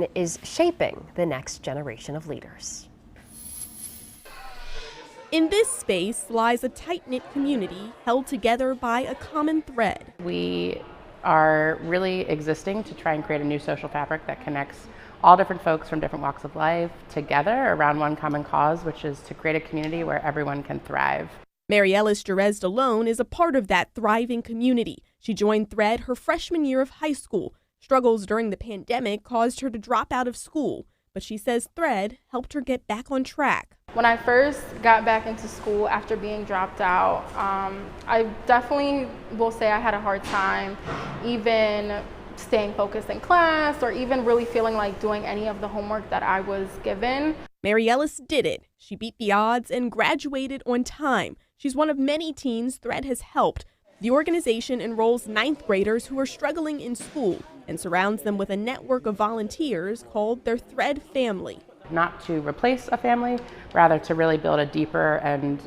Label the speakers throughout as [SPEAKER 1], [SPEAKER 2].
[SPEAKER 1] organization is shaping the next generation of leaders.
[SPEAKER 2] In this space lies a tight-knit community held together by a common thread.
[SPEAKER 3] We are really existing to try and create a new social fabric that connects all different folks from different walks of life together around one common cause, which is to create a community where everyone can thrive.
[SPEAKER 2] Mary Ellis Jerez DeLone is a part of that thriving community. She joined Thread her freshman year of high school. Struggles during the pandemic caused her to drop out of school, but she says Thread helped her get back on track.
[SPEAKER 4] When I first got back into school after being dropped out, I definitely will say I had a hard time even staying focused in class or even really feeling like doing any of the homework that I was given.
[SPEAKER 2] Mary Ellis did it. She beat the odds and graduated on time. She's one of many teens Thread has helped. The organization enrolls ninth graders who are struggling in school and surrounds them with a network of volunteers called their Thread family.
[SPEAKER 3] Not to replace a family, rather to really build a deeper and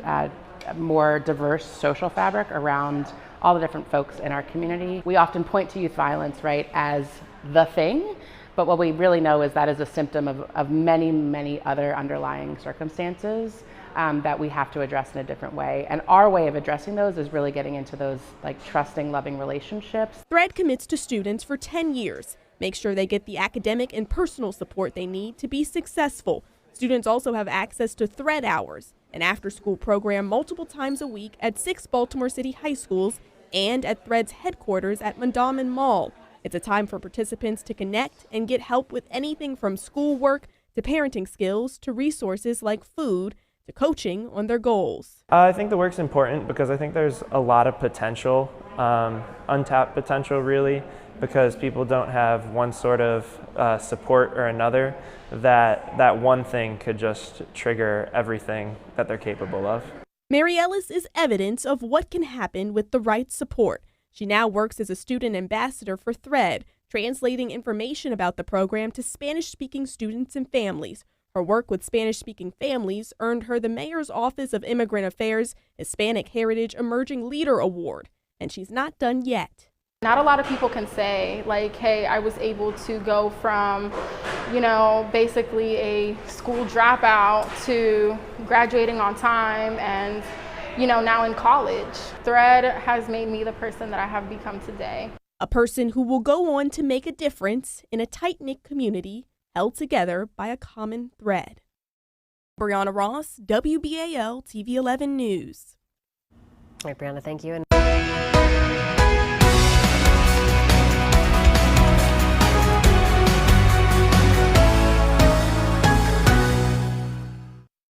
[SPEAKER 3] more diverse social fabric around all the different folks in our community. We often point to youth violence, right, as the thing, but what we really know is that is a symptom of many, many other underlying circumstances that we have to address in a different way. And our way of addressing those is really getting into those trusting, loving relationships.
[SPEAKER 2] Thread commits to students for 10 years. Make sure they get the academic and personal support they need to be successful. Students also have access to Thread Hours, an after-school program multiple times a week at 6 Baltimore City high schools and at Thread's headquarters at Mondawmin Mall. It's a time for participants to connect and get help with anything from schoolwork to parenting skills to resources like food to coaching on their goals.
[SPEAKER 5] I think the work's important because I think there's a lot of potential, untapped potential really, because people don't have one sort of support or another, that one thing could just trigger everything that they're capable of.
[SPEAKER 2] Mary Ellis is evidence of what can happen with the right support. She now works as a student ambassador for Thread, translating information about the program to Spanish-speaking students and families. Her work with Spanish-speaking families earned her the Mayor's Office of Immigrant Affairs Hispanic Heritage Emerging Leader Award, and she's not done yet.
[SPEAKER 4] Not a lot of people can say, like, hey, I was able to go from, basically a school dropout to graduating on time and, now in college. Thread has made me the person that I have become today.
[SPEAKER 2] A person who will go on to make a difference in a tight-knit community held together by a common thread. Brianna Ross, WBAL TV 11 News.
[SPEAKER 1] All right, Brianna, thank you.